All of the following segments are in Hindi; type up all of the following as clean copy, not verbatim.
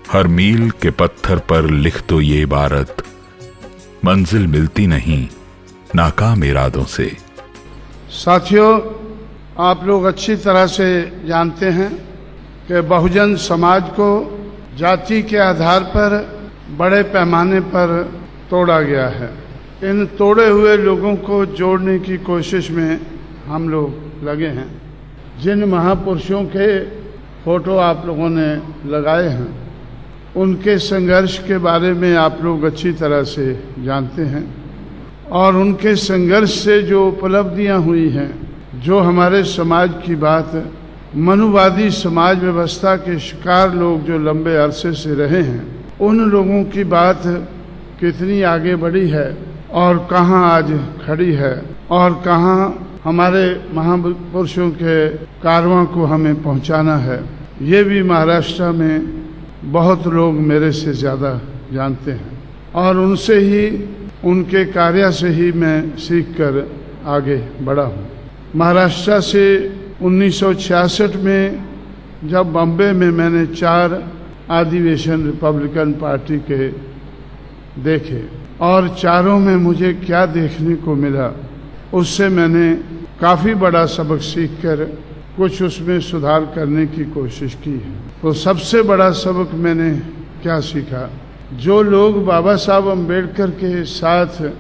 हर मील के पत्थर पर लिख दो ये इबारत, मंजिल मिलती नहीं नाकाम इरादों से। साथियों, आप लोग अच्छी तरह से जानते हैं कि बहुजन समाज को जाति के आधार पर बड़े पैमाने पर तोड़ा गया है। इन तोड़े हुए लोगों को जोड़ने की कोशिश में हम लोग लगे हैं। जिन महापुरुषों के फोटो आप लोगों ने लगाए हैं, उनके संघर्ष के बारे में आप लोग अच्छी तरह से जानते हैं और उनके संघर्ष से जो उपलब्धियां हुई हैं, जो हमारे समाज की बात, मनुवादी समाज व्यवस्था के शिकार लोग जो लंबे अरसे से रहे हैं, उन लोगों की बात कितनी आगे बढ़ी है और कहाँ आज खड़ी है और कहाँ हमारे महापुरुषों के कारवां को हमें पहुँचाना है, ये भी महाराष्ट्र में बहुत लोग मेरे से ज़्यादा जानते हैं और उनसे ही, उनके कार्य से ही मैं सीखकर आगे बढ़ा हूँ। महाराष्ट्र से 1966 में जब बम्बे में मैंने 4 अधिवेशन रिपब्लिकन पार्टी के देखे और चारों में मुझे क्या देखने को मिला, उससे मैंने काफ़ी बड़ा सबक सीखकर कुछ उसमें सुधार करने की कोशिश की है। तो सबसे बड़ा सबक मैंने क्या सीखा, जो लोग बाबा साहब अम्बेडकर के साथ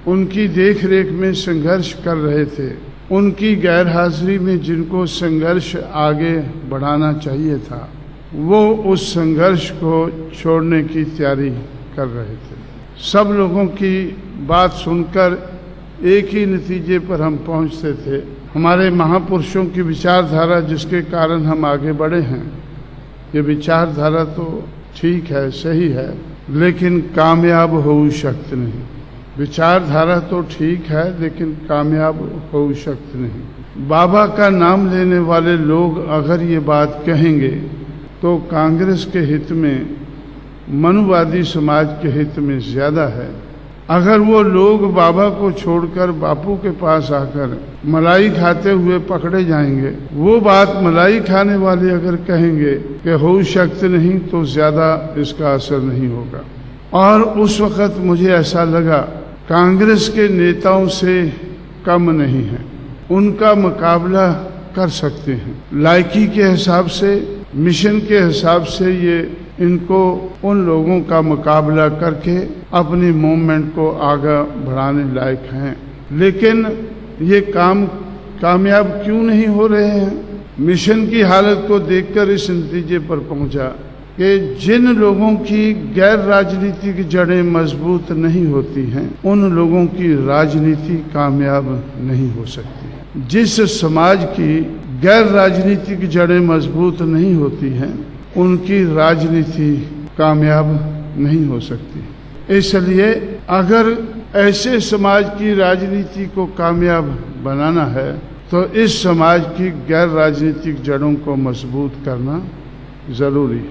उनकी देख रेख में संघर्ष कर रहे थे, उनकी गैर हाजिरी में जिनको संघर्ष आगे बढ़ाना चाहिए था, वो उस संघर्ष को छोड़ने की तैयारी कर रहे थे। सब लोगों की बात सुनकर एक ही नतीजे पर हम पहुंचते थे, हमारे महापुरुषों की विचारधारा जिसके कारण हम आगे बढ़े हैं। ये विचारधारा तो ठीक है, सही है, लेकिन कामयाब हो सकते नहीं। विचारधारा तो ठीक है, लेकिन कामयाब हो सकते नहीं। बाबा का नाम लेने वाले लोग अगर ये बात कहेंगे तो कांग्रेस के हित में, मनुवादी समाज के हित में ज़्यादा है। अगर वो लोग बाबा को छोड़कर बापू के पास आकर मलाई खाते हुए पकड़े जाएंगे, वो बात मलाई खाने वाले अगर कहेंगे कि हो सकते नहीं, तो ज़्यादा इसका असर नहीं होगा। और उस वक़्त मुझे ऐसा लगा कांग्रेस के नेताओं से कम नहीं है, उनका मुकाबला कर सकते हैं। लायकी के हिसाब से, मिशन के हिसाब से ये इनको उन लोगों का मुकाबला करके अपनी मूवमेंट को आगे बढ़ाने लायक हैं। लेकिन ये काम कामयाब क्यों नहीं हो रहे हैं? मिशन की हालत को देखकर इस नतीजे पर पहुंचा कि जिन लोगों की गैर राजनीतिक जड़ें मजबूत नहीं होती हैं, उन लोगों की राजनीति कामयाब नहीं हो सकती। जिस समाज की गैर राजनीतिक जड़ें मजबूत नहीं होती हैं, उनकी राजनीति कामयाब नहीं हो सकती। इसलिए अगर ऐसे समाज की राजनीति को कामयाब बनाना है तो इस समाज की गैर राजनीतिक जड़ों को मजबूत करना ज़रूरी है।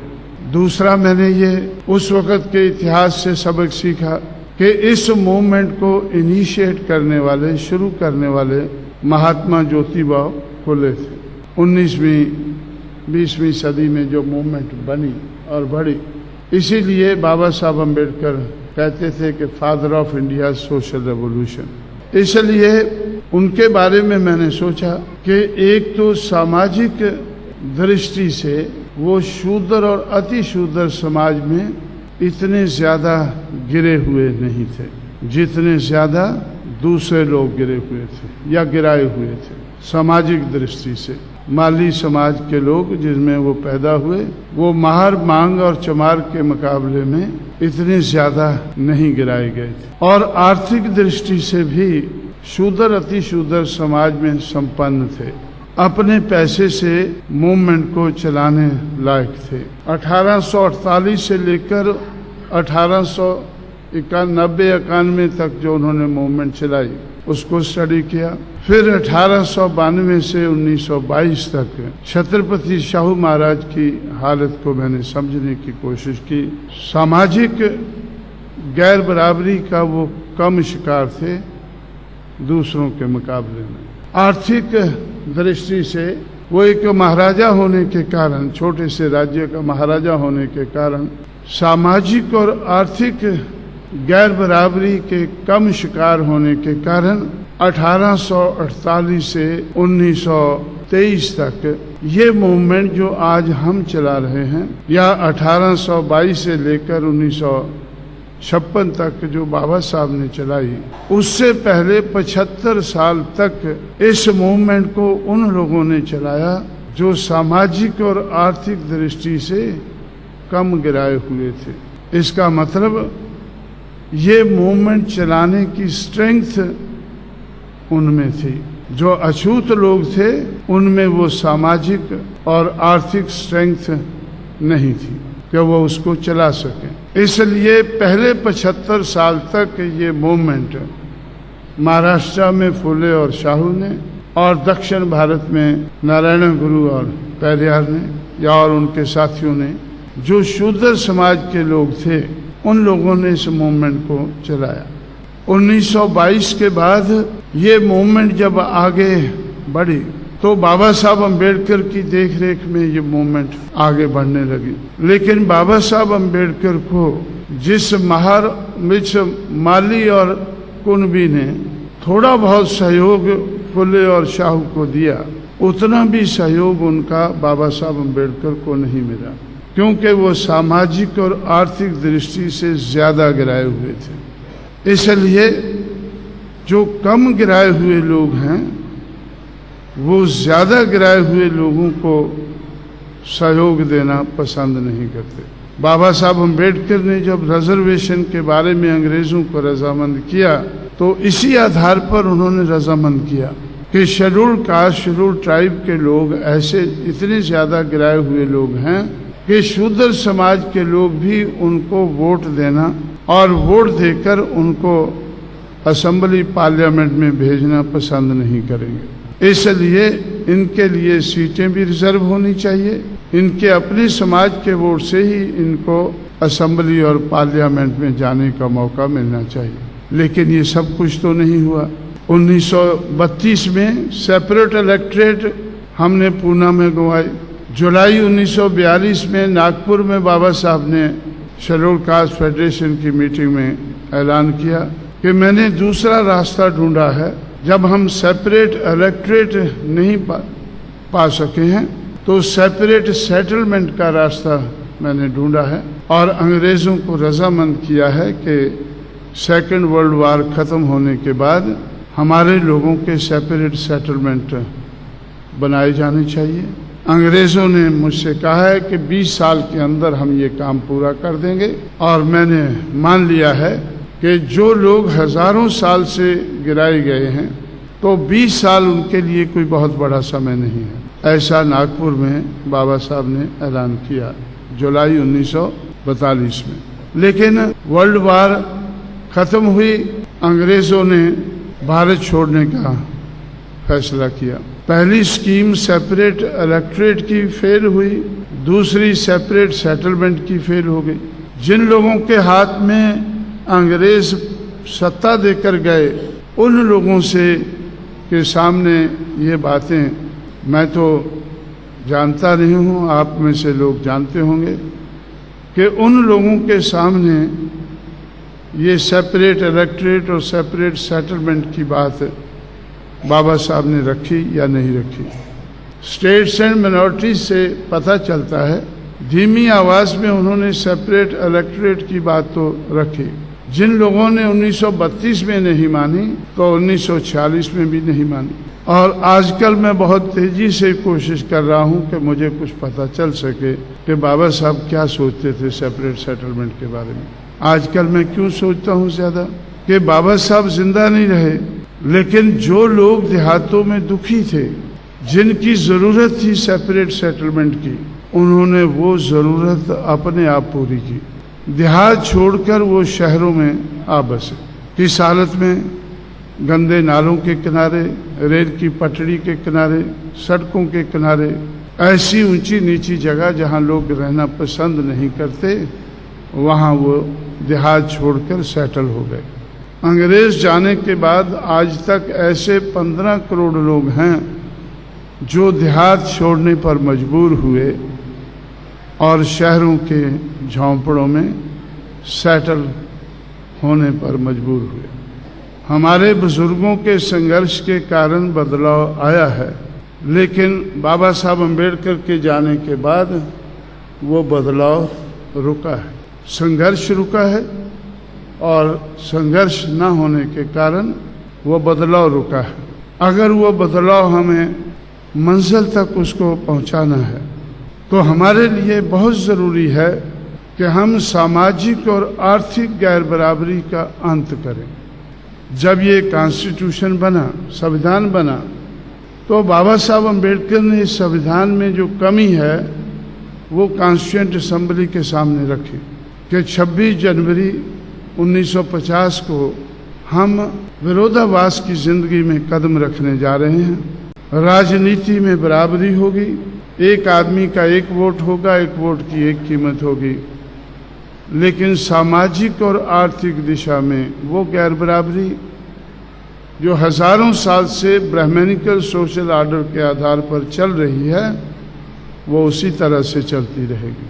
दूसरा, मैंने ये उस वक़्त के इतिहास से सबक सीखा कि इस मूवमेंट को इनिशिएट करने वाले, शुरू करने वाले महात्मा ज्योतिबा फुले थे। 19वीं-20वीं सदी में जो मूवमेंट बनी और बढ़ी, इसीलिए बाबा साहब अम्बेडकर कहते थे कि father of India social revolution. इसलिए उनके बारे में मैंने सोचा कि एक तो सामाजिक दृष्टि से वो शूद्र और अति शूद्र समाज में इतने ज़्यादा गिरे हुए नहीं थे जितने ज़्यादा दूसरे लोग गिरे हुए थे या गिराए हुए थे। सामाजिक दृष्टि से माली समाज के लोग जिसमें वो पैदा हुए, वो महार, मांग और चमार के मुकाबले में इतने ज़्यादा नहीं गिराए गए थे। और आर्थिक दृष्टि से भी शूद्र अति शूद्र समाज में संपन्न थे, अपने पैसे से मूवमेंट को चलाने लायक थे। 1848 से लेकर 1891 तक जो उन्होंने मूवमेंट चलाई, उसको स्टडी किया। फिर 1892 से 1922 तक छत्रपति शाहू महाराज की हालत को मैंने समझने की कोशिश की। सामाजिक गैर बराबरी का वो कम शिकार थे दूसरों के मुकाबले में। आर्थिक दृष्टि से वो एक महाराजा होने के कारण, छोटे से राज्य का महाराजा होने के कारण, सामाजिक और आर्थिक गैर बराबरी के कम शिकार होने के कारण 1848 से 1923 तक ये मूवमेंट जो आज हम चला रहे हैं, या 1822 से लेकर 1956 तक जो बाबा साहब ने चलाई, उससे पहले 75 साल तक इस मूवमेंट को उन लोगों ने चलाया जो सामाजिक और आर्थिक दृष्टि से कम गिराए हुए थे। इसका मतलब ये मूवमेंट चलाने की स्ट्रेंथ उनमें थी। जो अछूत लोग थे उनमें वो सामाजिक और आर्थिक स्ट्रेंथ नहीं थी कि वो उसको चला सकें। इसलिए पहले 75 साल तक ये मूवमेंट महाराष्ट्र में फुले और शाहू ने, और दक्षिण भारत में नारायण गुरु और पेरियार ने, या और उनके साथियों ने, जो शूद्र समाज के लोग थे, उन लोगों ने इस मूवमेंट को चलाया। 1922 के बाद ये मूवमेंट जब आगे बढ़ी तो बाबा साहब अम्बेडकर की देखरेख में ये मूवमेंट आगे बढ़ने लगी। लेकिन बाबा साहब अम्बेडकर को जिस माली और कुनबी ने थोड़ा बहुत सहयोग फुले और शाहू को दिया, उतना भी सहयोग उनका बाबा साहब अम्बेडकर को नहीं मिला, क्योंकि वो सामाजिक और आर्थिक दृष्टि से ज्यादा गिराए हुए थे। इसलिए जो कम गिराए हुए लोग हैं वो ज्यादा गिराए हुए लोगों को सहयोग देना पसंद नहीं करते। बाबा साहब अम्बेडकर ने जब रिजर्वेशन के बारे में अंग्रेजों को रजामंद किया तो इसी आधार पर उन्होंने रजामंद किया कि शेड्यूल्ड कास्ट, शेड्यूल्ड ट्राइब के लोग ऐसे इतने ज्यादा गिराए हुए लोग हैं कि शूद्र समाज के लोग भी उनको वोट देना और वोट देकर उनको असेंबली पार्लियामेंट में भेजना पसंद नहीं करेंगे। इसलिए इनके लिए सीटें भी रिजर्व होनी चाहिए। इनके अपने समाज के वोट से ही इनको असेंबली और पार्लियामेंट में जाने का मौका मिलना चाहिए। लेकिन ये सब कुछ तो नहीं हुआ। 1932 में सेपरेट इलेक्ट्रेट हमने पूना में गंवाई। जुलाई 1942 में नागपुर में बाबा साहब ने शेड्यूल्ड कास्ट फेडरेशन की मीटिंग में ऐलान किया कि मैंने दूसरा रास्ता ढूंढा है। जब हम सेपरेट इलेक्ट्रेट नहीं पा सके हैं तो सेपरेट सेटलमेंट का रास्ता मैंने ढूंढा है और अंग्रेज़ों को रजामंद किया है कि सेकेंड वर्ल्ड वार ख़त्म होने के बाद हमारे लोगों के सेपरेट सेटलमेंट बनाए जाने चाहिए। अंग्रेज़ों ने मुझसे कहा है कि 20 साल के अंदर हम ये काम पूरा कर देंगे, और मैंने मान लिया है कि जो लोग हजारों साल से गिराए गए हैं तो 20 साल उनके लिए कोई बहुत बड़ा समय नहीं है। ऐसा नागपुर में बाबा साहब ने ऐलान किया जुलाई 1942 में। लेकिन वर्ल्ड वार ख़त्म हुई, अंग्रेज़ों ने भारत छोड़ने का फैसला किया। पहली स्कीम सेपरेट इलेक्ट्रेट की फेल हुई, दूसरी सेपरेट सेटलमेंट की फेल हो गई। जिन लोगों के हाथ में अंग्रेज सत्ता देकर गए उन लोगों से के सामने ये बातें मैं तो जानता नहीं हूँ, आप में से लोग जानते होंगे कि उन लोगों के सामने ये सेपरेट इलेक्ट्रेट और सेपरेट सेटलमेंट की बात बाबा साहब ने रखी या नहीं रखी। स्टेट्स एंड मिनॉरिटीज से पता चलता है धीमी आवाज़ में उन्होंने सेपरेट इलेक्ट्रेट की बात तो रखी। जिन लोगों ने 1932 में नहीं मानी तो 1946 में भी नहीं मानी। और आजकल मैं बहुत तेजी से कोशिश कर रहा हूं कि मुझे कुछ पता चल सके कि बाबा साहब क्या सोचते थे सेपरेट सेटलमेंट के बारे में। आजकल मैं क्यों सोचता हूं ज्यादा कि बाबा साहब जिंदा नहीं रहे, लेकिन जो लोग देहातों में दुखी थे, जिनकी ज़रूरत थी सेपरेट सेटलमेंट की, उन्होंने वो ज़रूरत अपने आप पूरी की। देहात छोड़कर वो शहरों में आ बसे। किस हालत में? गंदे नालों के किनारे, रेल की पटड़ी के किनारे, सड़कों के किनारे, ऐसी ऊंची नीची जगह जहां लोग रहना पसंद नहीं करते, वहां वो देहात छोड़कर सेटल हो गए। अंग्रेज जाने के बाद आज तक ऐसे 15 करोड़ लोग हैं जो देहात छोड़ने पर मजबूर हुए और शहरों के झोंपड़ों में सेटल होने पर मजबूर हुए। हमारे बुजुर्गों के संघर्ष के कारण बदलाव आया है, लेकिन बाबा साहब अम्बेडकर के जाने के बाद वो बदलाव रुका है, संघर्ष रुका है और संघर्ष न होने के कारण वो बदलाव रुका है। अगर वो बदलाव हमें मंजिल तक उसको पहुंचाना है तो हमारे लिए बहुत ज़रूरी है कि हम सामाजिक और आर्थिक गैर बराबरी का अंत करें। जब ये कॉन्स्टिट्यूशन बना, संविधान बना, तो बाबा साहब अम्बेडकर ने इस संविधान में जो कमी है वो कॉन्स्टिट्यूएंट असेंबली के सामने रखी कि 26 जनवरी 1950 को हम विरोधाभास की जिंदगी में कदम रखने जा रहे हैं। राजनीति में बराबरी होगी, एक आदमी का एक वोट होगा, एक वोट की एक कीमत होगी, लेकिन सामाजिक और आर्थिक दिशा में वो गैर बराबरी जो हजारों साल से ब्राह्मणिकल सोशल ऑर्डर के आधार पर चल रही है वो उसी तरह से चलती रहेगी।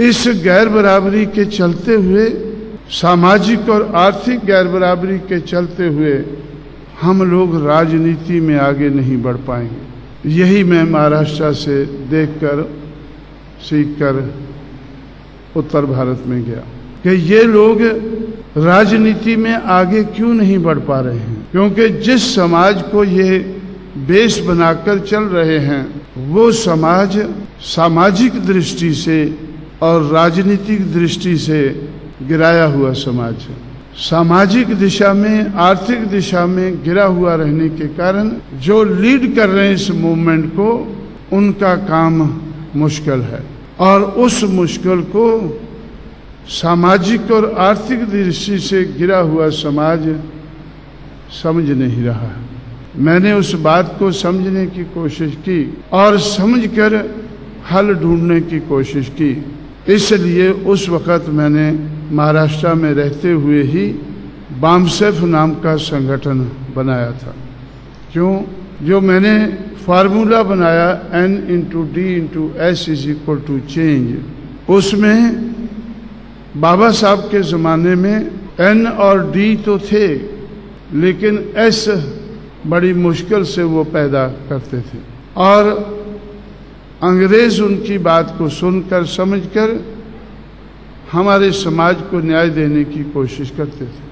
इस गैर बराबरी के चलते हुए, सामाजिक और आर्थिक गैर बराबरी के चलते हुए हम लोग राजनीति में आगे नहीं बढ़ पाएंगे। यही मैं महाराष्ट्र से देखकर सीखकर उत्तर भारत में गया कि ये लोग राजनीति में आगे क्यों नहीं बढ़ पा रहे हैं, क्योंकि जिस समाज को ये बेस बनाकर चल रहे हैं वो समाज सामाजिक दृष्टि से और राजनीतिक दृष्टि से गिराया हुआ समाज है। सामाजिक दिशा में, आर्थिक दिशा में गिरा हुआ रहने के कारण जो लीड कर रहे हैं इस मूवमेंट को, उनका काम मुश्किल है और उस मुश्किल को सामाजिक और आर्थिक दृष्टि से गिरा हुआ समाज समझ नहीं रहा है। मैंने उस बात को समझने की कोशिश की और समझकर हल ढूंढने की कोशिश की। इसलिए उस वक़्त मैंने महाराष्ट्र में रहते हुए ही बामसेफ नाम का संगठन बनाया था। क्यों? जो मैंने फार्मूला बनाया N/D/S = चेंज, उसमें बाबा साहब के ज़माने में N और D तो थे, लेकिन S बड़ी मुश्किल से वो पैदा करते थे और अंग्रेज उनकी बात को सुनकर समझकर हमारे समाज को न्याय देने की कोशिश करते थे।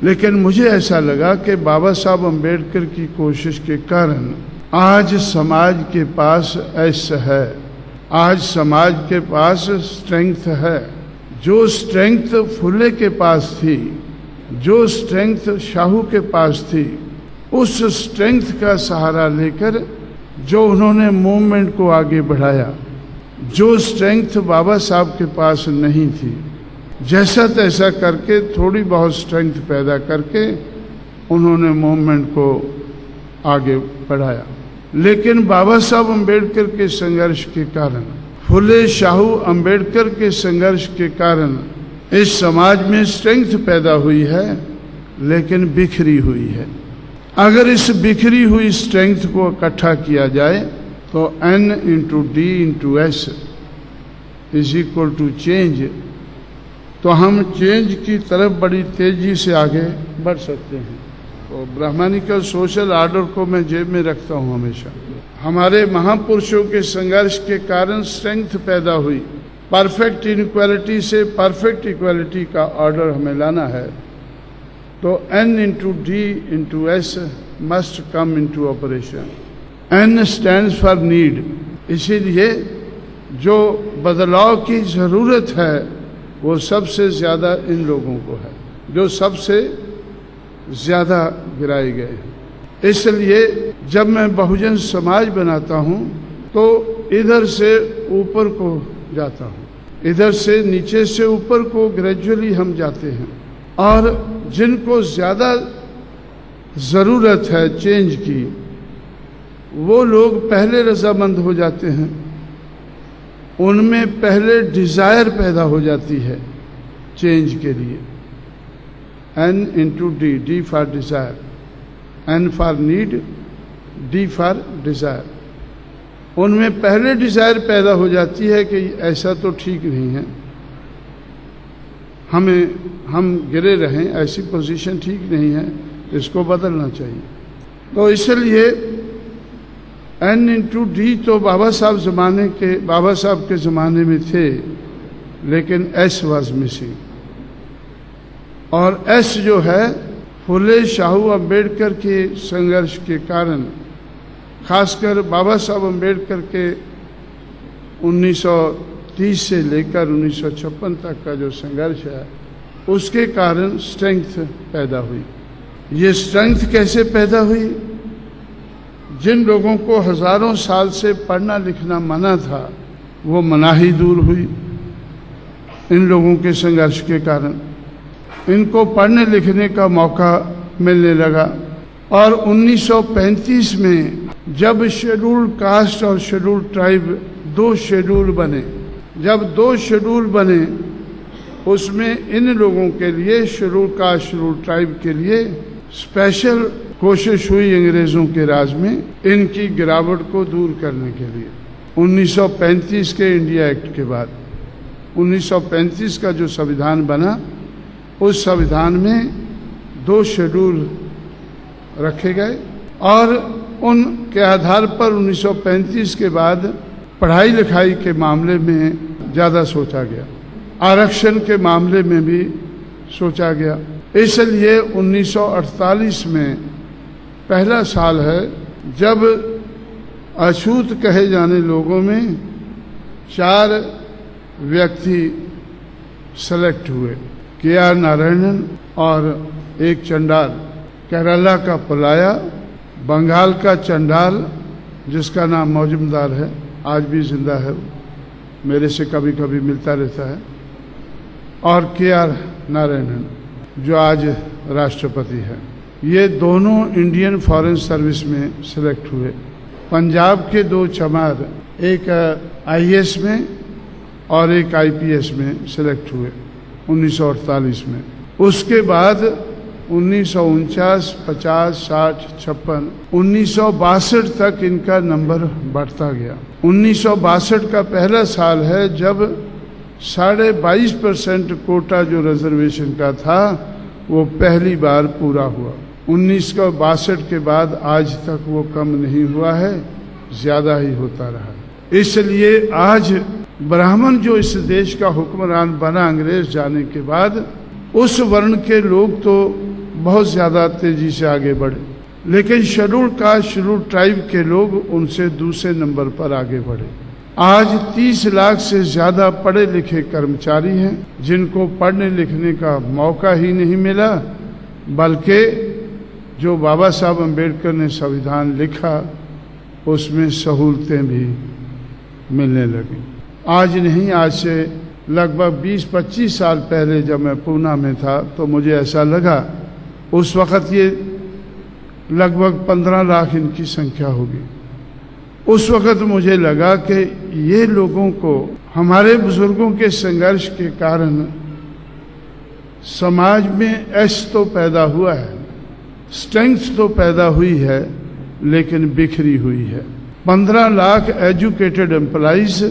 लेकिन मुझे ऐसा लगा कि बाबा साहब अम्बेडकर की कोशिश के कारण आज समाज के पास ऐसा है, आज समाज के पास स्ट्रेंथ है। जो स्ट्रेंथ फुले के पास थी, जो स्ट्रेंथ शाहू के पास थी, उस स्ट्रेंथ का सहारा लेकर जो उन्होंने मूवमेंट को आगे बढ़ाया, जो स्ट्रेंथ बाबा साहब के पास नहीं थी, जैसा तैसा करके थोड़ी बहुत स्ट्रेंथ पैदा करके उन्होंने मूवमेंट को आगे बढ़ाया। लेकिन बाबा साहब अम्बेडकर के संघर्ष के कारण, फुले शाहू अम्बेडकर के संघर्ष के कारण इस समाज में स्ट्रेंथ पैदा हुई है, लेकिन बिखरी हुई है। अगर इस बिखरी हुई स्ट्रेंथ को इकट्ठा किया जाए तो N/D/S = चेंज, तो हम चेंज की तरफ बड़ी तेजी से आगे बढ़ सकते हैं। तो ब्राह्मणिकल सोशल ऑर्डर को मैं जेब में रखता हूँ हमेशा। हमारे महापुरुषों के संघर्ष के कारण स्ट्रेंथ पैदा हुई। परफेक्ट इनइक्वालिटी से परफेक्ट इक्वालिटी का ऑर्डर हमें लाना है, तो N/D/S must come into operation. N stands for need, इसीलिए जो बदलाव की ज़रूरत है वो सबसे ज़्यादा इन लोगों को है, जो सबसे ज़्यादा गिराए गए हैं। इसलिए जब मैं बहुजन समाज बनाता हूँ तो इधर से ऊपर को जाता हूँ, इधर से नीचे से ऊपर को ग्रेजुअली हम जाते हैं, और जिनको ज़्यादा ज़रूरत है चेंज की वो लोग पहले रजामंद हो जाते हैं, उनमें पहले डिज़ायर पैदा हो जाती है चेंज के लिए। N/D, D for desire, N for need, D for desire. उनमें पहले डिजायर पैदा हो जाती है कि ऐसा तो ठीक नहीं है, हम गिरे रहें, ऐसी पोजीशन ठीक नहीं है, इसको बदलना चाहिए। तो इसलिए N/D तो बाबा साहब के ज़माने में थे, लेकिन S वाज मिसिंग। और S जो है फुले शाहू अम्बेडकर के संघर्ष के कारण, खासकर बाबा साहब अम्बेडकर के 1930 से लेकर 1956 तक का जो संघर्ष है, उसके कारण स्ट्रेंथ पैदा हुई। ये स्ट्रेंथ कैसे पैदा हुई? जिन लोगों को हजारों साल से पढ़ना लिखना मना था, वो मनाही दूर हुई इन लोगों के संघर्ष के कारण। इनको पढ़ने लिखने का मौका मिलने लगा। और 1935 में जब शेड्यूल्ड कास्ट और शेड्यूल्ड ट्राइब 2 शेड्यूल बने, जब 2 शेड्यूल बने, उसमें इन लोगों के लिए, शेड्यूल्ड कास्ट शेड्यूल्ड ट्राइब के लिए स्पेशल कोशिश हुई अंग्रेजों के राज में इनकी गिरावट को दूर करने के लिए। 1935 के इंडिया एक्ट के बाद 1935 का जो संविधान बना, उस संविधान में 2 शेड्यूल रखे गए और उनके आधार पर 1935 के बाद पढ़ाई लिखाई के मामले में ज़्यादा सोचा गया, आरक्षण के मामले में भी सोचा गया। इसलिए 1948 में पहला साल है जब अछूत कहे जाने लोगों में 4 व्यक्ति सेलेक्ट हुए, KR नारायणन और एक चंडाल, केरला का पलाया, बंगाल का चंडाल जिसका नाम मौजूमदार है, आज भी जिंदा है, मेरे से कभी कभी मिलता रहता है, और KR नारायणन जो आज राष्ट्रपति है। ये दोनों इंडियन फॉरेन सर्विस में सेलेक्ट हुए। पंजाब के 2 चमार, एक IAS में और एक IPS में सेलेक्ट हुए 1948 में। उसके बाद 1949, 50, 60, 56, 1962 तक इनका नंबर बढ़ता गया। 1962 का पहला साल है जब 22.5% कोटा जो रिजर्वेशन का था वो पहली बार पूरा हुआ। 1962 के बाद आज तक वो कम नहीं हुआ है, ज्यादा ही होता रहा। इसलिए आज ब्राह्मण जो इस देश का हुक्मरान बना अंग्रेज जाने के बाद, उस वर्ण के लोग तो बहुत ज्यादा तेजी से आगे बढ़े, लेकिन शेड्यूल्ड कास्ट शेड्यूल्ड ट्राइब के लोग उनसे दूसरे नंबर पर आगे बढ़े। आज 30 लाख से ज्यादा पढ़े लिखे कर्मचारी हैं जिनको पढ़ने लिखने का मौका ही नहीं मिला, बल्कि जो बाबा साहब अम्बेडकर ने संविधान लिखा उसमें सहूलतें भी मिलने लगी। आज नहीं, आज से लगभग 20-25 साल पहले जब मैं पूना में था तो मुझे ऐसा लगा, उस वक़्त ये लगभग 15 लाख इनकी संख्या होगी। उस वक़्त मुझे लगा कि ये लोगों को हमारे बुजुर्गों के संघर्ष के कारण समाज में ऐश तो पैदा हुआ है, स्ट्रेंथ तो पैदा हुई है, लेकिन बिखरी हुई है। 15 लाख एजुकेटेड एम्प्लॉइज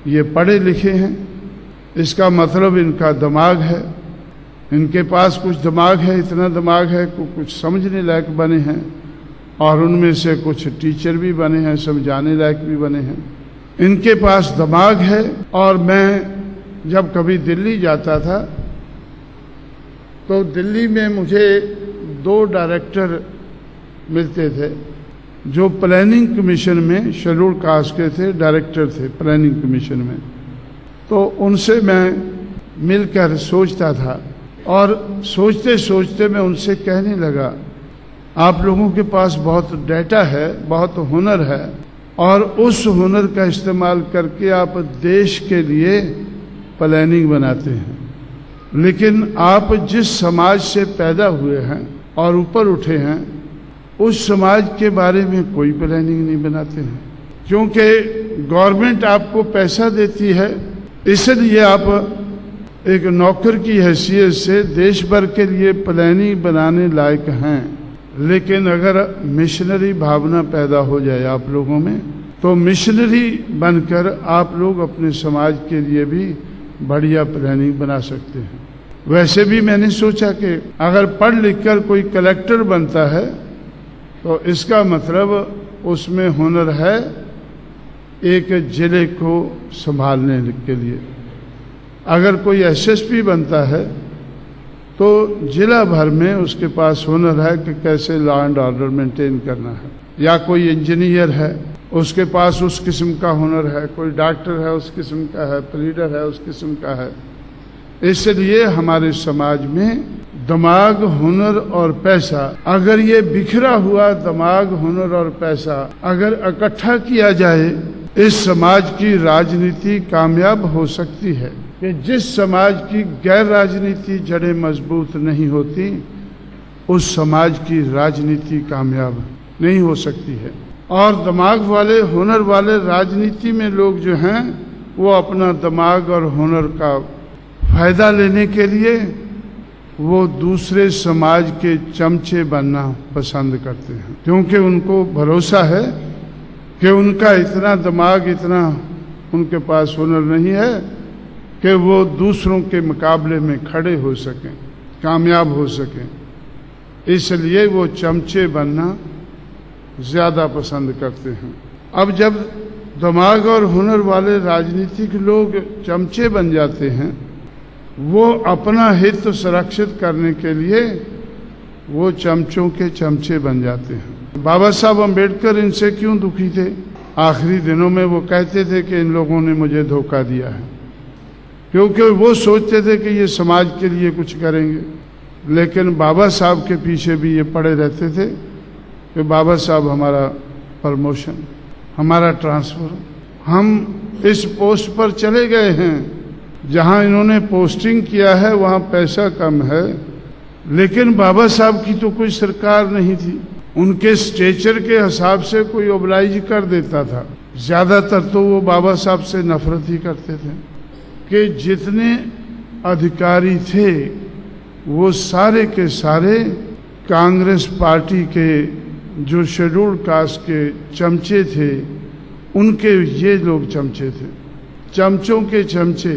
ये पढ़े लिखे हैं, इसका मतलब इनका दिमाग है, इनके पास कुछ दिमाग है, इतना दिमाग है कि कुछ समझने लायक बने हैं, और उनमें से कुछ टीचर भी बने हैं, समझाने लायक भी बने हैं। इनके पास दिमाग है। और मैं जब कभी दिल्ली जाता था तो दिल्ली में मुझे 2 डायरेक्टर मिलते थे जो प्लानिंग कमीशन में शेड्यूल्ड कास्ट के थे, डायरेक्टर थे प्लानिंग कमीशन में। तो उनसे मैं मिलकर सोचता था, और सोचते सोचते मैं उनसे कहने लगा, आप लोगों के पास बहुत डेटा है, बहुत हुनर है, और उस हुनर का इस्तेमाल करके आप देश के लिए प्लानिंग बनाते हैं, लेकिन आप जिस समाज से पैदा हुए हैं और ऊपर उठे हैं, उस समाज के बारे में कोई प्लानिंग नहीं बनाते हैं, क्योंकि गवर्नमेंट आपको पैसा देती है, इसलिए आप एक नौकर की हैसियत से देश भर के लिए प्लानिंग बनाने लायक हैं। लेकिन अगर मिशनरी भावना पैदा हो जाए आप लोगों में, तो मिशनरी बनकर आप लोग अपने समाज के लिए भी बढ़िया प्लानिंग बना सकते हैं। वैसे भी मैंने सोचा कि अगर पढ़ लिख कर कोई कलेक्टर बनता है तो इसका मतलब उसमें हुनर है एक जिले को संभालने के लिए। अगर कोई एसएसपी बनता है तो जिला भर में उसके पास हुनर है कि कैसे लॉ एंड ऑर्डर मेंटेन करना है। या कोई इंजीनियर है, उसके पास उस किस्म का हुनर है। कोई डॉक्टर है, उस किस्म का है। प्लीडर है, उस किस्म का है। इसलिए हमारे समाज में दिमाग, हुनर और पैसा, अगर ये बिखरा हुआ दिमाग, हुनर और पैसा अगर इकट्ठा किया जाए, इस समाज की राजनीति कामयाब हो सकती है। कि जिस समाज की गैर राजनीति जड़ें मजबूत नहीं होती, उस समाज की राजनीति कामयाब नहीं हो सकती है। और दिमाग वाले, हुनर वाले राजनीति में लोग जो हैं, वो अपना दिमाग और हुनर का फायदा लेने के लिए वो दूसरे समाज के चमचे बनना पसंद करते हैं, क्योंकि उनको भरोसा है कि उनका इतना दिमाग, इतना उनके पास हुनर नहीं है कि वो दूसरों के मुकाबले में खड़े हो सकें, कामयाब हो सकें। इसलिए वो चमचे बनना ज़्यादा पसंद करते हैं। अब जब दिमाग और हुनर वाले राजनीतिक लोग चमचे बन जाते हैं, वो अपना हित सुरक्षित करने के लिए वो चमचों के चमचे बन जाते हैं। बाबा साहब अम्बेडकर इनसे क्यों दुखी थे? आखिरी दिनों में वो कहते थे कि इन लोगों ने मुझे धोखा दिया है, क्योंकि वो सोचते थे कि ये समाज के लिए कुछ करेंगे। लेकिन बाबा साहब के पीछे भी ये पड़े रहते थे कि बाबा साहब हमारा प्रमोशन, हमारा ट्रांसफ़र, हम इस पोस्ट पर चले गए हैं। जहां इन्होंने पोस्टिंग किया है वहां पैसा कम है, लेकिन बाबा साहब की तो कोई सरकार नहीं थी। उनके स्टेचर के हिसाब से कोई ओबलाइज कर देता था। ज़्यादातर तो वो बाबा साहब से नफरत ही करते थे कि जितने अधिकारी थे वो सारे के सारे कांग्रेस पार्टी के जो शेड्यूल्ड कास्ट के चमचे थे, उनके ये लोग चमचे थे। चमचों के चमचे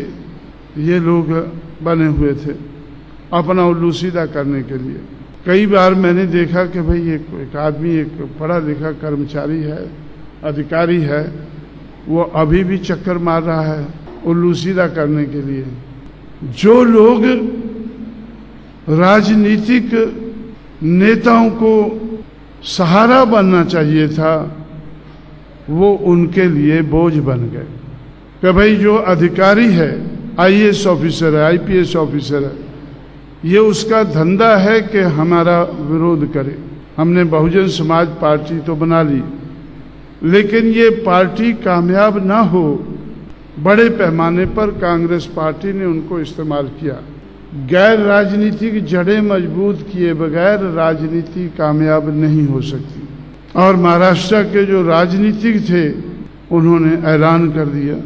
ये लोग बने हुए थे अपना उल्लू सीधा करने के लिए। कई बार मैंने देखा कि भाई एक आदमी, एक पढ़ा लिखा कर्मचारी है, अधिकारी है, वो अभी भी चक्कर मार रहा है उल्लू सीधा करने के लिए। जो लोग राजनीतिक नेताओं को सहारा बनना चाहिए था, वो उनके लिए बोझ बन गए। कि भाई जो अधिकारी है, आईएएस ऑफिसर है, आईपीएस ऑफिसर है, ये उसका धंधा है कि हमारा विरोध करे। हमने बहुजन समाज पार्टी तो बना ली, लेकिन ये पार्टी कामयाब ना हो, बड़े पैमाने पर कांग्रेस पार्टी ने उनको इस्तेमाल किया। गैर राजनीतिक जड़ें मजबूत किए बगैर राजनीति कामयाब नहीं हो सकती। और महाराष्ट्र के जो राजनीतिक थे, उन्होंने ऐलान कर दिया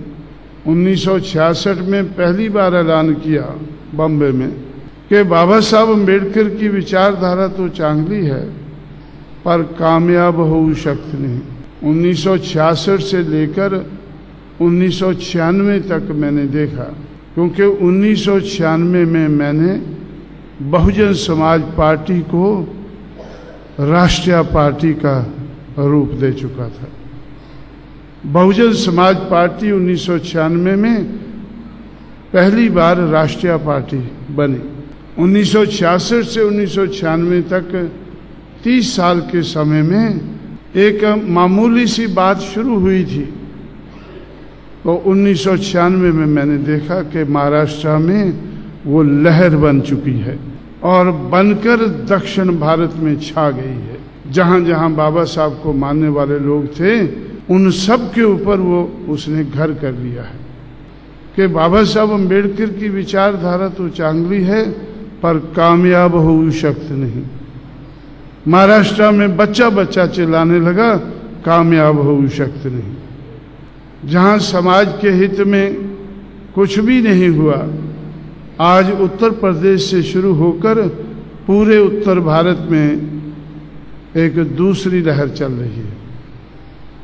1966 में पहली बार ऐलान किया बॉम्बे में कि बाबा साहब अम्बेडकर की विचारधारा तो चांगली है, पर कामयाब हो सकती नहीं। 1966 से लेकर 1996 तक मैंने देखा, क्योंकि 1996 में मैंने बहुजन समाज पार्टी को राष्ट्रीय पार्टी का रूप दे चुका था। बहुजन समाज पार्टी 1996 में पहली बार राष्ट्रीय पार्टी बनी। 1966 से 1996 तक 30 साल के समय में एक मामूली सी बात शुरू हुई थी। तो 1996 में मैंने देखा कि महाराष्ट्र में वो लहर बन चुकी है और बनकर दक्षिण भारत में छा गई है। जहाँ जहाँ बाबा साहब को मानने वाले लोग थे, उन सब के ऊपर वो उसने घर कर लिया है कि बाबा साहब अम्बेडकर की विचारधारा तो चांगली है, पर कामयाब हो सकती नहीं। महाराष्ट्र में बच्चा बच्चा चिल्लाने लगा, कामयाब हो सकती नहीं। जहाँ समाज के हित में कुछ भी नहीं हुआ, आज उत्तर प्रदेश से शुरू होकर पूरे उत्तर भारत में एक दूसरी लहर चल रही है।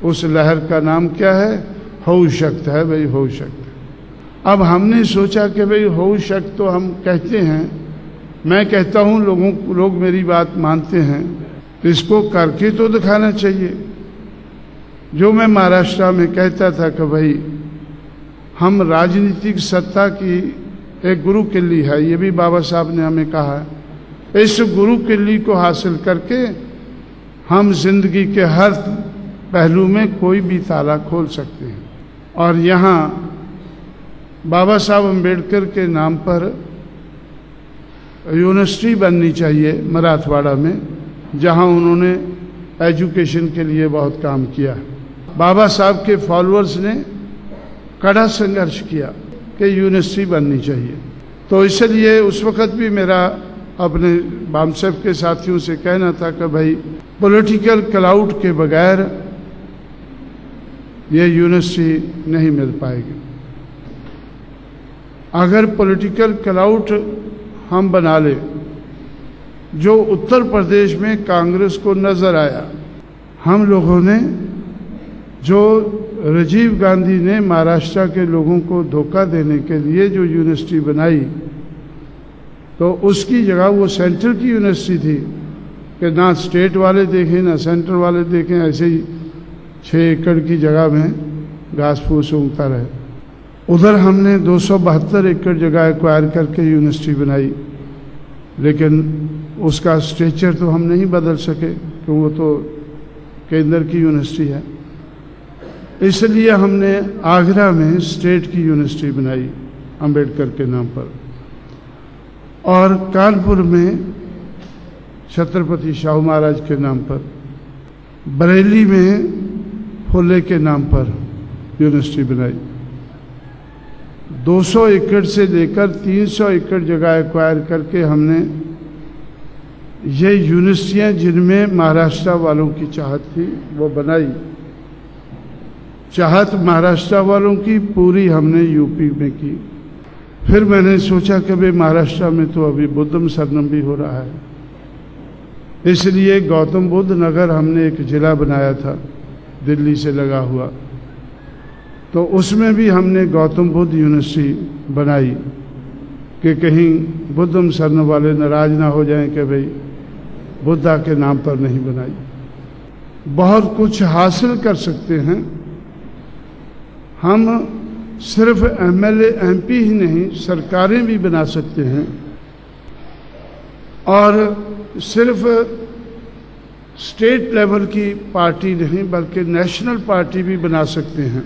उस लहर का नाम क्या है? हो शक्त है भाई, हो शक्त। अब हमने सोचा कि भाई हो शक्त तो हम कहते हैं, मैं कहता हूँ, लोग मेरी बात मानते हैं, तो इसको करके तो दिखाना चाहिए। जो मैं महाराष्ट्र में कहता था कि भाई हम राजनीतिक सत्ता की एक गुरु किल्ली है, ये भी बाबा साहब ने हमें कहा है, इस गुरु किल्ली को हासिल करके हम जिंदगी के हर पहलू में कोई भी ताला खोल सकते हैं। और यहाँ बाबा साहब अम्बेडकर के नाम पर यूनिवर्सिटी बननी चाहिए मराठवाड़ा में, जहाँ उन्होंने एजुकेशन के लिए बहुत काम किया। बाबा साहब के फॉलोअर्स ने कड़ा संघर्ष किया कि यूनिवर्सिटी बननी चाहिए। तो इसलिए उस वक़्त भी मेरा अपने बामसेफ के साथियों से कहना था कि भाई पॉलिटिकल क्लाउड के बगैर ये यूनिवर्सिटी नहीं मिल पाएगी। अगर पॉलिटिकल क्लाउड हम बना ले, जो उत्तर प्रदेश में कांग्रेस को नजर आया, हम लोगों ने जो राजीव गांधी ने महाराष्ट्र के लोगों को धोखा देने के लिए जो यूनिवर्सिटी बनाई, तो उसकी जगह वो सेंट्रल की यूनिवर्सिटी थी कि ना स्टेट वाले देखें ना सेंट्रल वाले देखें, ऐसे ही 6 एकड़ की जगह में घास फूस उगता रहे। उधर हमने 272 एकड़ जगह एक्वायर करके यूनिवर्सिटी बनाई, लेकिन उसका स्ट्रक्चर तो हम नहीं बदल सके क्योंकि वो तो केंद्र की यूनिवर्सिटी है। इसलिए हमने आगरा में स्टेट की यूनिवर्सिटी बनाई अंबेडकर के नाम पर, और कानपुर में छत्रपति शाहू महाराज के नाम पर, बरेली में फुले के नाम पर यूनिवर्सिटी बनाई। 200 एकड़ से लेकर 300 एकड़ जगह एक्वायर करके हमने ये यूनिवर्सिटियाँ जिनमें महाराष्ट्र वालों की चाहत थी वो बनाई। चाहत महाराष्ट्र वालों की पूरी हमने यूपी में की। फिर मैंने सोचा कि भाई महाराष्ट्र में तो अभी बुद्धम शरणम भी हो रहा है, इसलिए गौतम बुद्ध नगर हमने एक जिला बनाया था दिल्ली से लगा हुआ, तो उसमें भी हमने गौतम बुद्ध यूनिवर्सिटी बनाई कि कहीं बुद्धम शरण वाले नाराज ना हो जाएं कि भाई बुद्धा के नाम पर नहीं बनाई। बहुत कुछ हासिल कर सकते हैं हम, सिर्फ एमएलए एमपी ही नहीं सरकारें भी बना सकते हैं, और सिर्फ स्टेट लेवल की पार्टी नहीं बल्कि नेशनल पार्टी भी बना सकते हैं।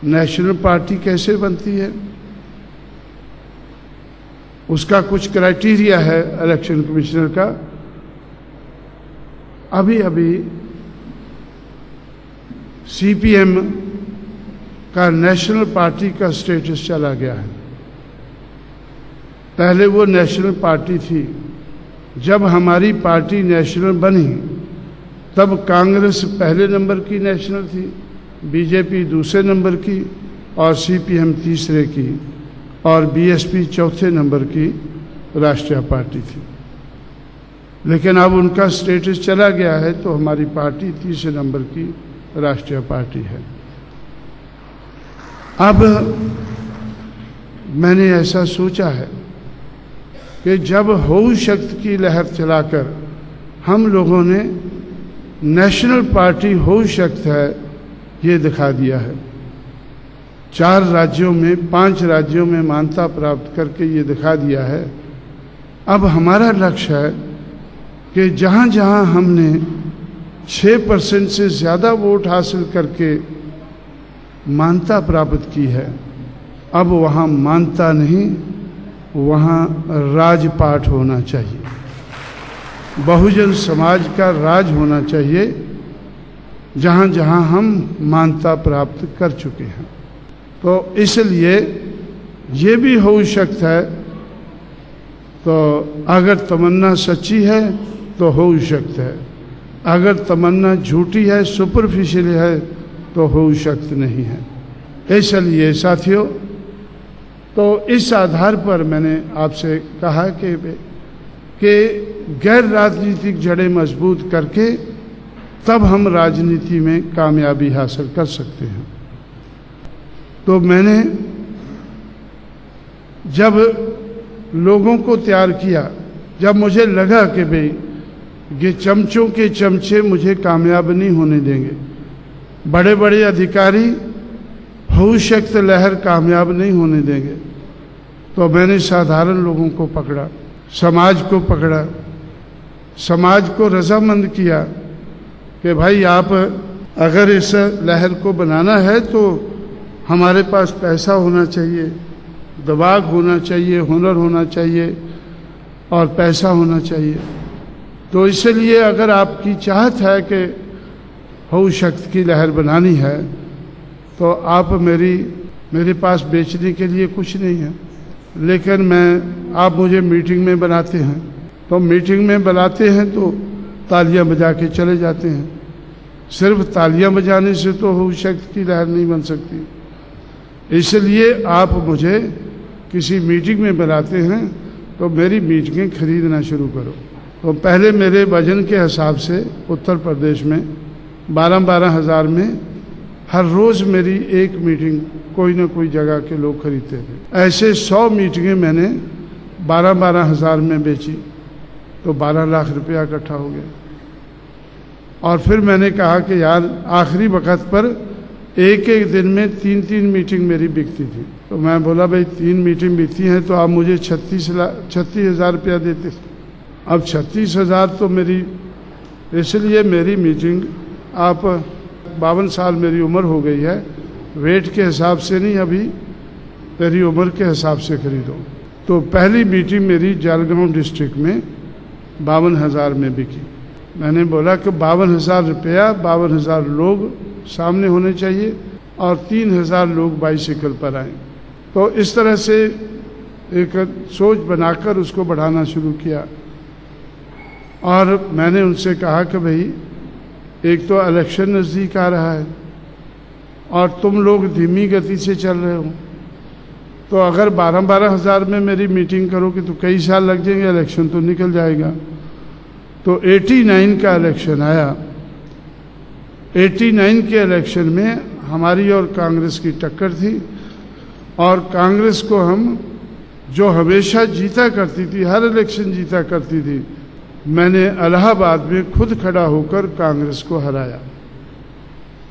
नेशनल पार्टी कैसे बनती है, उसका कुछ क्राइटेरिया है इलेक्शन कमिश्नर का। अभी सीपीएम का नेशनल पार्टी का स्टेटस चला गया है। पहले वो नेशनल पार्टी थी। जब हमारी पार्टी नेशनल बनी तब कांग्रेस पहले नंबर की नेशनल थी, बीजेपी दूसरे नंबर की और सीपीएम तीसरे की और बीएसपी चौथे नंबर की राष्ट्रीय पार्टी थी। लेकिन अब उनका स्टेटस चला गया है तो हमारी पार्टी तीसरे नंबर की राष्ट्रीय पार्टी है। अब मैंने ऐसा सोचा है कि जब हो शक्ति की लहर चलाकर हम लोगों ने नेशनल पार्टी हो शक्ति है ये दिखा दिया है, 4 राज्यों में 5 राज्यों में मान्यता प्राप्त करके ये दिखा दिया है। अब हमारा लक्ष्य है कि जहाँ जहाँ हमने 6% से ज़्यादा वोट हासिल करके मान्यता प्राप्त की है, अब वहाँ मान्यता नहीं, वहाँ राजपाट होना चाहिए, बहुजन समाज का राज होना चाहिए, जहाँ जहाँ हम मान्यता प्राप्त कर चुके हैं। तो इसलिए ये भी हो सकता है, तो अगर तमन्ना सच्ची है तो हो सकता है, अगर तमन्ना झूठी है सुपरफिशियल है तो हो सकता नहीं है। इसलिए साथियों, तो इस आधार पर मैंने आपसे कहा कि गैर राजनीतिक जड़ें मजबूत करके तब हम राजनीति में कामयाबी हासिल कर सकते हैं। तो मैंने जब लोगों को तैयार किया, जब मुझे लगा कि भाई ये चमचों के चमचे मुझे कामयाब नहीं होने देंगे, बड़े बड़े अधिकारी बहुशक्त लहर कामयाब नहीं होने देंगे, तो मैंने साधारण लोगों को पकड़ा, समाज को पकड़ा, समाज को रजामंद किया कि भाई आप अगर इस लहर को बनाना है तो हमारे पास पैसा होना चाहिए, दिमाग होना चाहिए, हुनर होना चाहिए और पैसा होना चाहिए। तो इसलिए अगर आपकी चाहत है कि बहुशक्त की लहर बनानी है तो आप मेरे पास बेचने के लिए कुछ नहीं है, लेकिन आप मुझे मीटिंग में बनाते हैं, तो मीटिंग में बुलाते हैं तो तालियां बजा के चले जाते हैं। सिर्फ तालियां बजाने से तो बहुशक्त की लहर नहीं बन सकती। इसलिए आप मुझे किसी मीटिंग में बुलाते हैं तो मेरी मीटिंगें खरीदना शुरू करो। तो पहले मेरे वजन के हिसाब से उत्तर प्रदेश में 12-12 हज़ार में हर रोज़ मेरी एक मीटिंग कोई ना कोई जगह के लोग खरीदते थे। ऐसे 100 मीटिंगें मैंने 12-12 हज़ार में बेची तो 12 लाख रुपया इकट्ठा हो गया। और फिर मैंने कहा कि यार आखिरी वक्त पर एक एक दिन में 3-3 मीटिंग मेरी बिकती थी। तो मैं बोला भाई 3 मीटिंग बिकती हैं तो आप मुझे 36,000 रुपया देते। अब 36,000 तो मेरी, इसलिए मेरी मीटिंग, आप 52 साल मेरी उम्र हो गई है, वेट के हिसाब से नहीं, अभी मेरी उम्र के हिसाब से खरीदो। तो पहली मीटिंग मेरी जलगांव डिस्ट्रिक्ट में 52,000 में बिकी। मैंने बोला कि 52,000 रुपया, 52,000 लोग सामने होने चाहिए और 3,000 लोग बाइसिकल पर आए। तो इस तरह से एक सोच बनाकर उसको बढ़ाना शुरू किया। और मैंने उनसे कहा कि भाई एक तो इलेक्शन नज़दीक आ रहा है और तुम लोग धीमी गति से चल रहे हो, तो अगर 12-12 हज़ार में मेरी मीटिंग करोगे तो कई साल लग जाएंगे, इलेक्शन तो निकल जाएगा। तो 89 का इलेक्शन आया। 89 के इलेक्शन में हमारी और कांग्रेस की टक्कर थी और कांग्रेस को हम, जो हमेशा जीता करती थी, हर इलेक्शन जीता करती थी, मैंने इलाहाबाद में खुद खड़ा होकर कांग्रेस को हराया।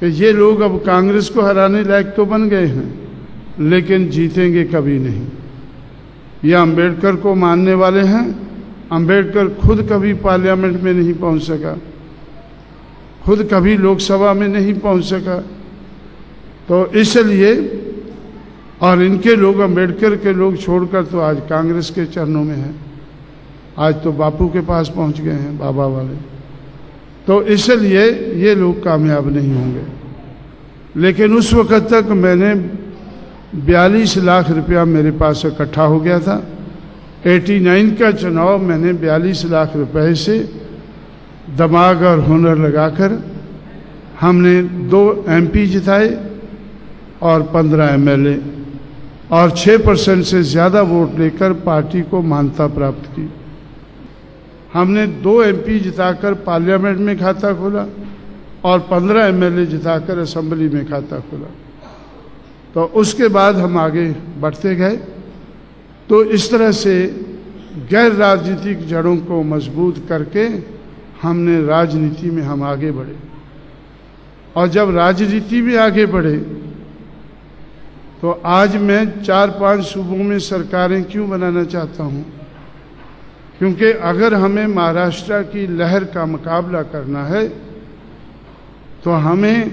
कि ये लोग अब कांग्रेस को हराने लायक तो बन गए हैं लेकिन जीतेंगे कभी नहीं। ये अंबेडकर को मानने वाले हैं। अंबेडकर खुद कभी पार्लियामेंट में नहीं पहुंच सका, खुद कभी लोकसभा में नहीं पहुंच सका। तो इसलिए, और इनके लोग, अंबेडकर के लोग छोड़कर तो आज कांग्रेस के चरणों में हैं, आज तो बापू के पास पहुंच गए हैं, बाबा वाले। तो इसलिए ये लोग कामयाब नहीं होंगे। लेकिन उस वक्त तक मैंने 42 लाख रुपया मेरे पास इकट्ठा हो गया था। 89 का चुनाव मैंने 42 लाख रुपए से दिमाग और हुनर लगाकर हमने 2 MP जिताए और 15 MLA और 6% से ज़्यादा वोट लेकर पार्टी को मान्यता प्राप्त की। हमने 2 MP जिताकर पार्लियामेंट में खाता खोला और 15 MLA जिताकर असेंबली में खाता खोला। तो उसके बाद हम आगे बढ़ते गए। तो इस तरह से गैर राजनीतिक जड़ों को मजबूत करके हमने राजनीति में हम आगे बढ़े। और जब राजनीति में आगे बढ़े तो आज मैं 4-5 सूबों में सरकारें क्यों बनाना चाहता हूँ, क्योंकि अगर हमें महाराष्ट्र की लहर का मुकाबला करना है तो हमें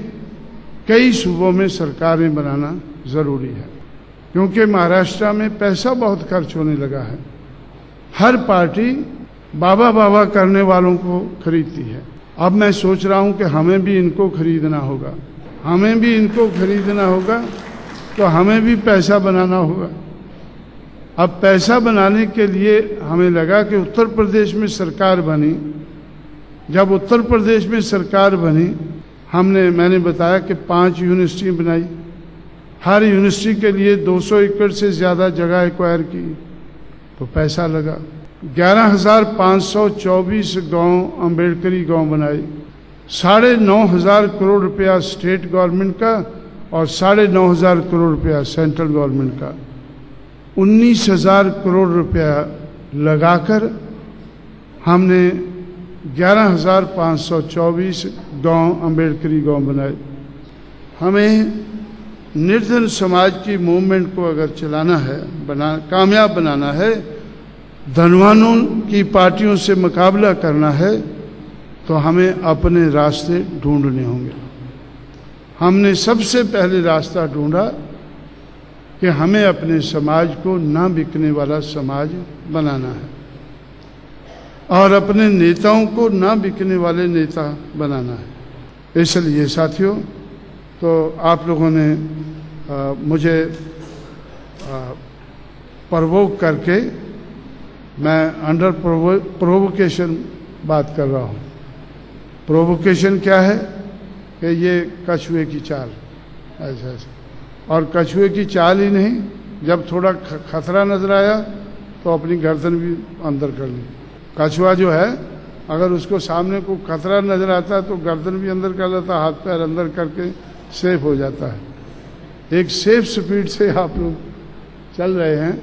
कई सूबों में सरकारें बनाना ज़रूरी है। क्योंकि महाराष्ट्र में पैसा बहुत खर्च होने लगा है। हर पार्टी बाबा बाबा करने वालों को खरीदती है। अब मैं सोच रहा हूं कि हमें भी इनको खरीदना होगा, हमें भी इनको खरीदना होगा, तो हमें भी पैसा बनाना होगा। अब पैसा बनाने के लिए हमें लगा कि उत्तर प्रदेश में सरकार बनी। जब उत्तर प्रदेश में सरकार बनी, मैंने बताया कि 5 यूनिवर्सिटी बनाई, हर यूनिवर्सिटी के लिए 200 एकड़ से ज़्यादा जगह एक्वायर की, तो पैसा लगा। 11,524 गांव अम्बेडकरी गांव बनाए, 9,500 करोड़ रुपया स्टेट गवर्नमेंट का और 9,500 करोड़ रुपया सेंट्रल गवर्नमेंट का, 19,000 करोड़ रुपया लगाकर हमने 11,524 गांव अम्बेडकरी गांव बनाए। हमें निर्धन समाज की मूवमेंट को अगर चलाना है, कामयाब बनाना है, धनवानों की पार्टियों से मुकाबला करना है, तो हमें अपने रास्ते ढूंढने होंगे। हमने सबसे पहले रास्ता ढूंढा कि हमें अपने समाज को ना बिकने वाला समाज बनाना है और अपने नेताओं को ना बिकने वाले नेता बनाना है। इसलिए साथियों, तो आप लोगों ने मुझे प्रवोक करके, मैं अंडर प्रोवोकेशन बात कर रहा हूँ। प्रोवोकेशन क्या है कि ये कछुए की चाल, ऐसा ऐसा, और कछुए की चाल ही नहीं, जब थोड़ा खतरा नजर आया तो अपनी गर्दन भी अंदर कर ली। कछुआ जो है, अगर उसको सामने को खतरा नजर आता है तो गर्दन भी अंदर कर लेता, हाथ पैर अंदर करके सेफ हो जाता है। एक सेफ स्पीड से आप लोग चल रहे हैं,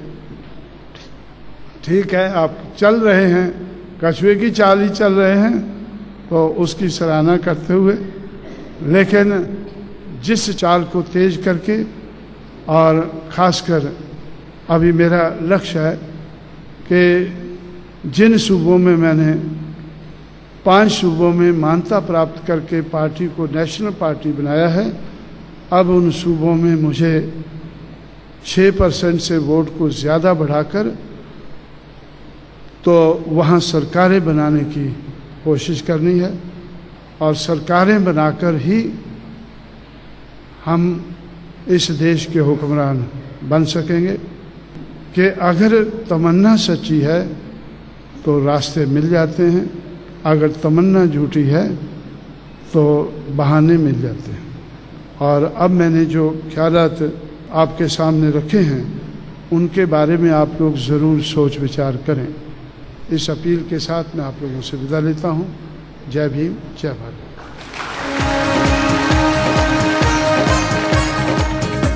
ठीक है, आप चल रहे हैं, कछुए की चाल ही चल रहे हैं, तो उसकी सराहना करते हुए, लेकिन जिस चाल को तेज करके, और खासकर अभी मेरा लक्ष्य है कि जिन सूबों में मैंने 5 सूबों में मान्यता प्राप्त करके पार्टी को नेशनल पार्टी बनाया है, अब उन सूबों में मुझे 6% से वोट को ज़्यादा बढ़ाकर तो वहाँ सरकारें बनाने की कोशिश करनी है, और सरकारें बनाकर ही हम इस देश के हुक्मरान बन सकेंगे। कि अगर तमन्ना सच्ची है तो रास्ते मिल जाते हैं, अगर तमन्ना झूठी है तो बहाने मिल जाते हैं। और अब मैंने जो ख्यालात आपके सामने रखे हैं, उनके बारे में आप लोग ज़रूर सोच विचार करें। इस अपील के साथ मैं आप लोगों से विदा लेता हूँ। जय भीम, जय भारत।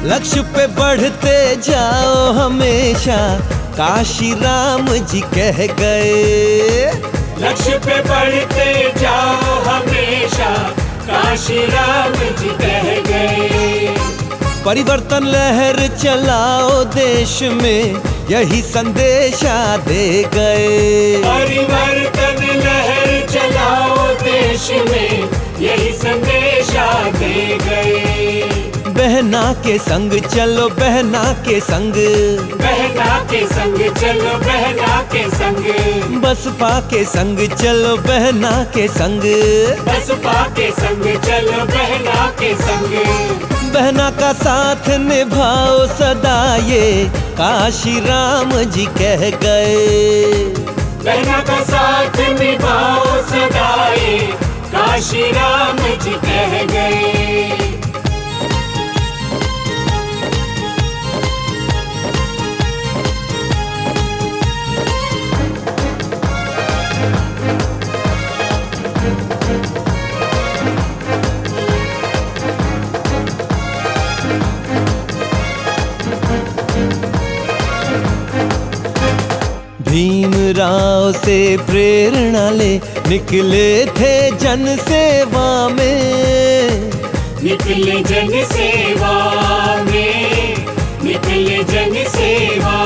लक्ष्य पे बढ़ते जाओ हमेशा, काशी राम जी कह गए। लक्ष्य पे बढ़ते जाओ हमेशा, काशी राम जी कह गए। परिवर्तन लहर चलाओ देश में, यही संदेशा दे गए। परिवर्तन लहर चलाओ देश में, यही संदेशा दे गए। बहना के संग चलो, बहना के संग, बहना के संग चलो, बहना के संग। बसपा के संग चलो, बहना के संग, बसपा के संग चलो, बहना के संग। बहना का साथ निभाओ सदा, ये काशी राम जी कह गए। बहना का साथ निभाओ सदा, ये काशी राम जी कह गए। भीमराव से प्रेरणा ले निकले थे जन सेवा में। निकले जन सेवा में, निकले जन सेवा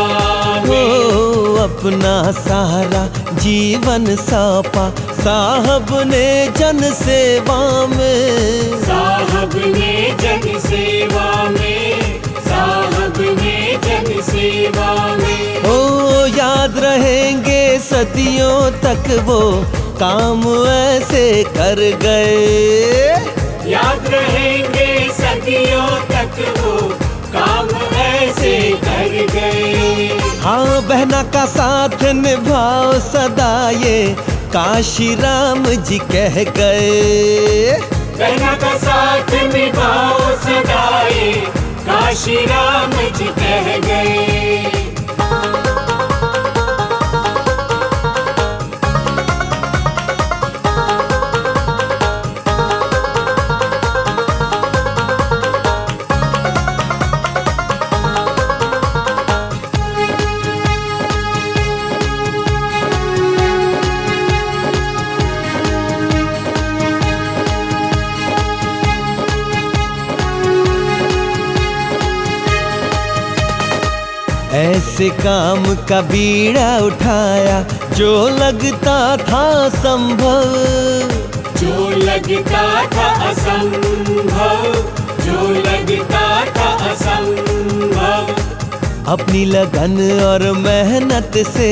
में। अपना सारा जीवन सौंपा साहब ने जन सेवा में। साहब ने जन सेवा में, साहब ने जन सेवा में। याद रहेंगे सदियों तक वो काम ऐसे कर गए। याद रहेंगे सदियों तक वो काम ऐसे कर गए। हाँ, बहना का साथ निभाओ सदा, ये काशी राम जी कह गए। बहना का साथ निभाओ सदा, ये काशी राम जी कह गए। ऐसे काम का बीड़ा उठाया जो लगता था संभव, जो लगता था असंभव, जो लगता था असंभव। अपनी लगन और मेहनत से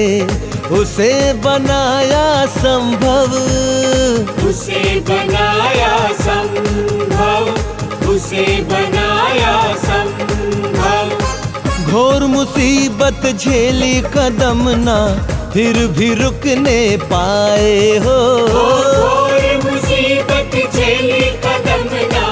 उसे बनाया संभव, उसे बनाया संभव, उसे बनाया संभव। घोर मुसीबत झेली कदम ना फिर भी रुकने पाए हो, घोर मुसीबत झेली कदम ना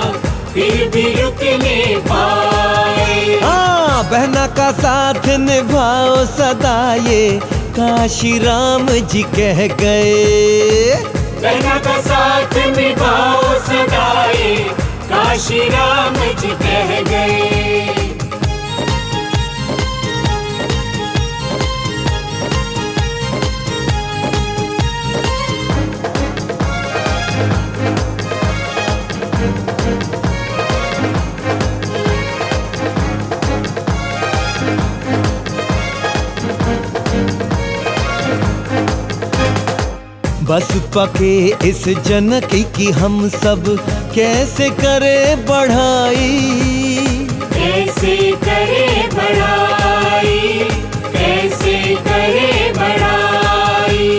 फिर भी रुकने पाए। हाँ, बहना का साथ निभाओ सदा ये काशी राम जी कह गए। बहना का साथ निभाओ सदा ये काशी राम जी कह गए। बस पके इस जनकी की हम सब कैसे करे बढ़ाई, कैसे करे बढ़ाई, कैसे करे बढ़ाई।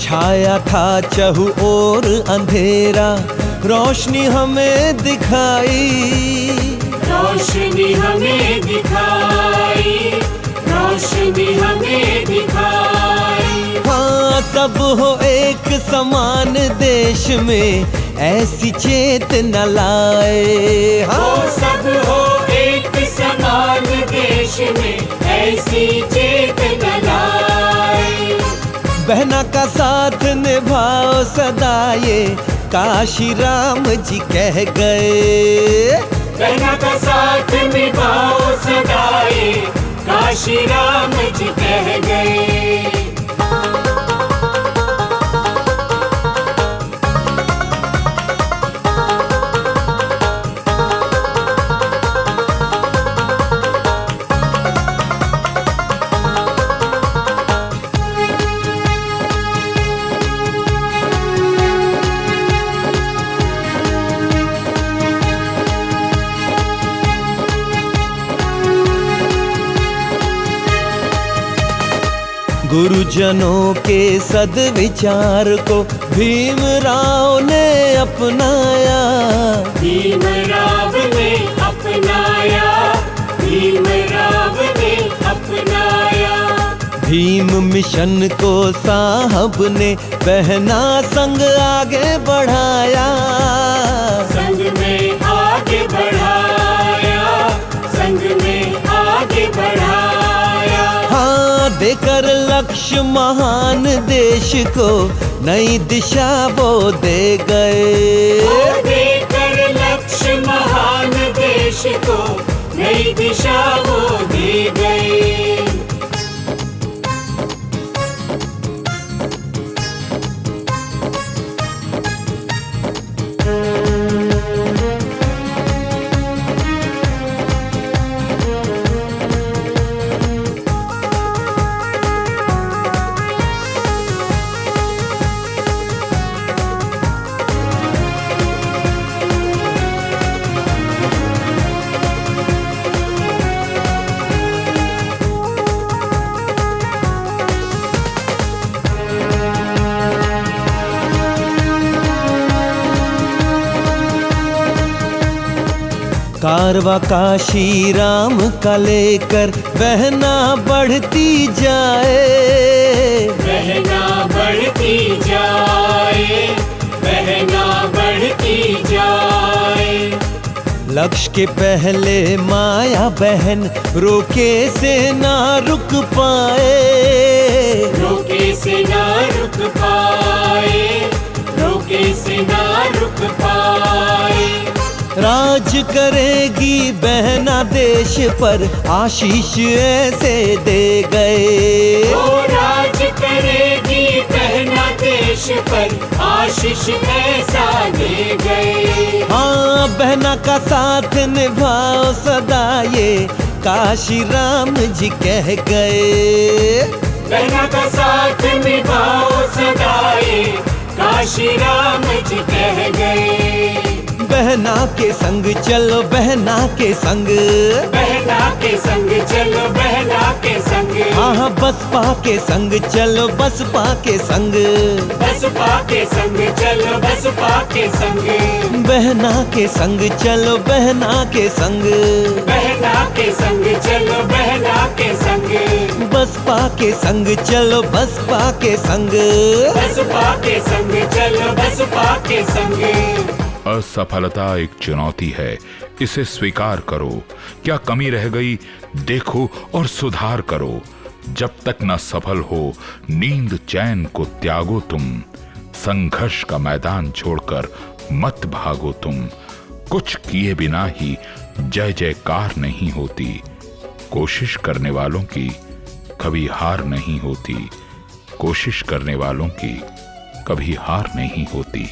छाया था चहु ओर अंधेरा रोशनी हमें दिखाई, रोशनी हमें दिखाई, रोशनी हमें दिखाई। हाँ, सब हो एक समान देश में ऐसी चेतना लाए। हाँ, सब हो एक समान देश में ऐसी चेतना लाए। बहना का साथ निभाओ सदा ये काशी राम जी कह गए। बहना का साथ निभाओ सदा ये काशी राम जी कह गए। गुरुजनों के सद्विचार को भीमराव ने अपनाया, भीमराव ने अपनाया, भीमराव ने अपनाया। भीम मिशन को साहब ने बहना संग आगे बढ़ाया, संग में आगे बढ़ाया, संग में आगे बढ़ाया। हाँ, देकर लक्ष्य महान देश को नई दिशा वो दे गए। देकर लक्ष्य महान देश को नई दिशा वो दे गए। कारवा काशी राम का लेकर बहना बढ़ती जाए, बहना बढ़ती जाए, बहना बढ़ती जाए। लक्ष्य के पहले माया बहन रोके से ना रुक पाए, रोके से ना रुक पाए, रोके से ना रुक पाए। राज करेगी बहना देश पर आशीष ऐसे दे गए। ओ राज करेगी बहना देश पर आशीष ऐसा दे गए। हाँ, बहना का साथ निभाओ सदा ये काशी राम जी कह गए। बहना का साथ निभाओ सदाए, काशी राम जी कह गए। बहना के संग चलो, बहना के संग, बहना के संग चलो, बहना के संग। हाँ हाँ बसपा के संग चलो, बसपा के संग, बसपा के संग चलो, बसपा के संग। बहना के संग चलो, बहना के संग, बहना के संग चलो, बहना के संग। बसपा के संग चलो, बसपा के संग। बसपा के संग चलो, बसपा के संग। असफलता एक चुनौती है, इसे स्वीकार करो। क्या कमी रह गई देखो और सुधार करो। जब तक न सफल हो नींद चैन को त्यागो तुम। संघर्ष का मैदान छोड़कर मत भागो तुम। कुछ किए बिना ही जय जयकार नहीं होती। कोशिश करने वालों की कभी हार नहीं होती। कोशिश करने वालों की कभी हार नहीं होती।